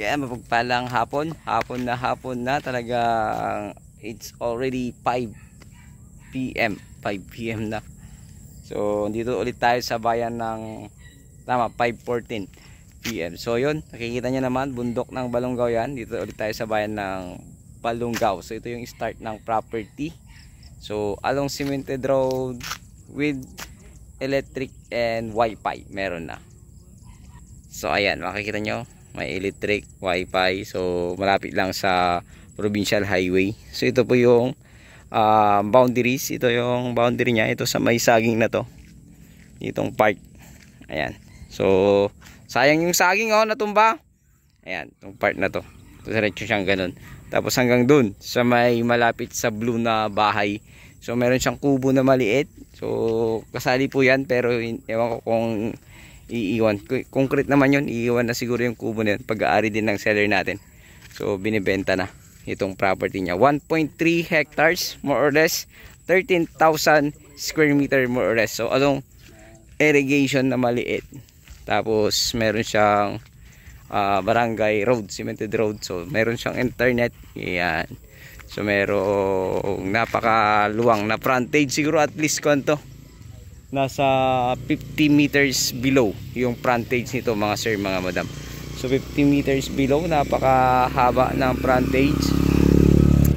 Kaya mapagpalang hapon na talagang it's already 5 p.m. 5 p.m. na. So dito ulit tayo sa bayan ng 5:14 p.m. So yun, nakikita nyo naman bundok ng Balongaw yan. Dito ulit tayo sa bayan ng Balongaw. So ito yung start ng property. So along cemented road with electric and wifi meron na. So ayan, makikita nyo may electric, wifi. So malapit lang sa provincial highway. So ito po yung boundaries. Ito yung boundary niya. Ito sa may saging na to, itong part. Ayan. So sayang yung saging, oh, natumba. Ayan, itong part na to. Ito diretso siyang ganun. Tapos hanggang dun sa may malapit sa blue na bahay. So meron siyang kubo na maliit. So kasali po yan, pero ewan ko kung iiwan. Concrete naman yun, iiwan na siguro yung kubo na yun. Pag-aari din ng seller natin. So binibenta na itong property niya. 1.3 hectares more or less, 13,000 square meter more or less. So along irrigation na maliit. Tapos meron siyang barangay road, cemented road. So meron siyang internet. Yan. So merong napakaluwang na frontage. Siguro at least konto nasa 50 meters below yung frontage nito, mga sir, mga madam. So 50 meters below, napakahaba ng frontage.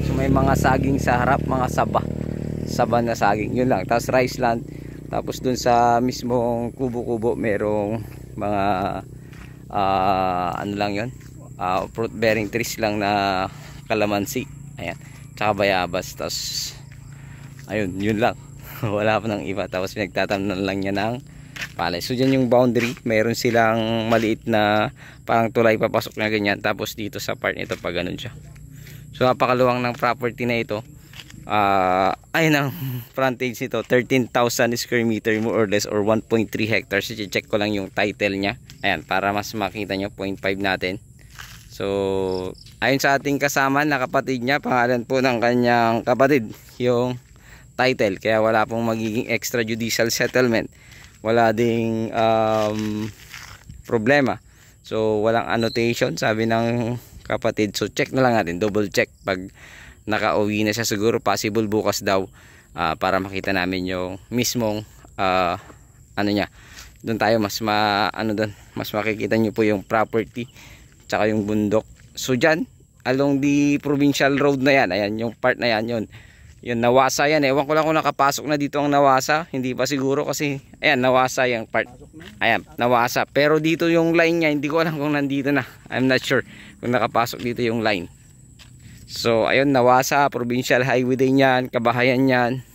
So may mga saging sa harap, mga saba na saging, yun lang. Tapos rice land. Tapos dun sa mismong kubo-kubo merong mga ano lang yun, fruit bearing trees lang na kalamansi. Ayan, tsaka bayabas. Tapos ayun, yun lang. Wala pa ng iba. Tapos pinagtatamnan lang niya ng palay. So dyan yung boundary, meron silang maliit na parang tulay papasok na ganyan. Tapos dito sa part nito pa ganun siya. So napakaluwang ng property na ito. Ayun ang frontage nito, 13,000 square meter more or less, or 1.3 hectares. I-check ko lang yung title niya. Ayan, para mas makita nyo, 0.5 natin. So ayun sa ating kasama na kapatid niya, pangalan po ng kanyang kapatid yung title, kaya wala pong magiging extrajudicial settlement, wala ding problema. So walang annotation, sabi ng kapatid. So check na lang natin, double check pag nakauwi na siya. Siguro possible bukas daw, para makita namin yung mismong ano niya. Doon tayo mas mas makikita nyo po yung property tsaka yung bundok. So dyan along the provincial road na yan, ayan yung part na yan, yun nawasa yan. Ewan ko lang kung nakapasok na dito ang nawasa, hindi pa siguro kasi ayan nawasa yung part. Ayan, nawasa. Pero dito yung line niya, hindi ko alam kung nandito na. I'm not sure kung nakapasok dito yung line. So ayun, nawasa, provincial highway din yan, kabahayan yan.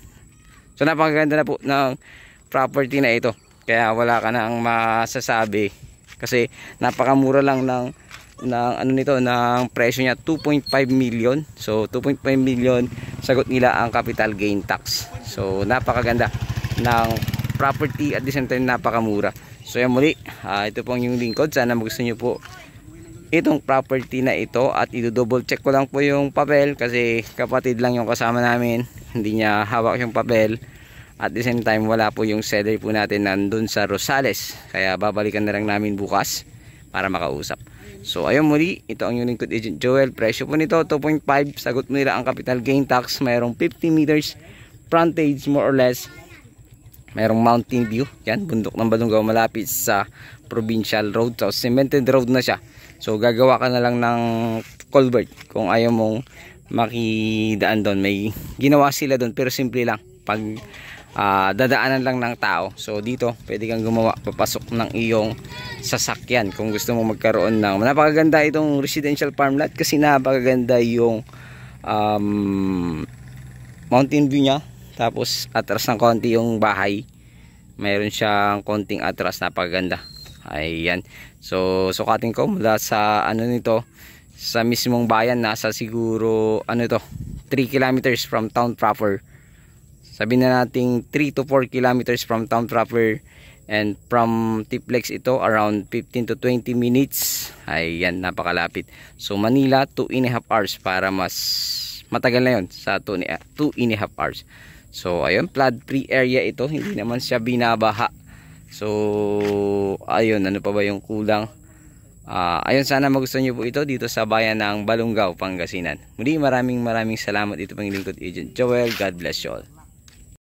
So napakaganda na po ng property na ito. Kaya wala ka nang masasabi kasi napakamura lang ng ano nito, ng presyo niya, 2.5 million. So 2.5 million, sagot nila ang capital gain tax. So napakaganda ng property, at the same time napakamura. So yan muli, ito pong yung lingkod. Sana magustuhan nyo po itong property na ito, at i-double check ko lang po yung papel kasi kapatid lang yung kasama namin, hindi niya hawak yung papel. At the same time wala po yung seller po natin nandun sa Rosales, kaya babalikan na lang namin bukas para makausap. So ayun muli, ito ang yung lingkod, Agent Joel. Presyo po nito 2.5, sagot mo nila ang capital gain tax. Mayroong 50 meters frontage more or less. Mayroong mountain view, yan, bundok ng Balongaw, malapit sa provincial road. So cemented road na siya. So gagawa ka na lang ng culvert kung ayaw mong makidaan doon. May ginawa sila doon pero simple lang, pag dadaanan lang ng tao. So dito pwede kang gumawa, papasok ng iyong sasakyan kung gusto mo magkaroon ng napakaganda itong residential farmland, kasi napakaganda yung mountain view nya. Tapos atras ng konti yung bahay, mayroon siyang konting atras, napakaganda. Ayan. So sukatin ko mula sa ano nito, sa mismong bayan, nasa siguro ano ito, 3 kilometers from town proper. Sabihin na natin 3 to 4 kilometers from town proper, and from Tiplex ito around 15 to 20 minutes. Ayan, napakalapit. So Manila 2.5 hours, para mas matagal na yun sa 2.5 hours. So ayun, flood free area ito, hindi naman siya binabaha. So ayun, ano pa ba yung kulang? Ayun, sana magustuhan nyo po ito dito sa bayan ng Balungaw, Pangasinan. Muli maraming salamat. Ito pang lingkod Agent Joel. God bless you all.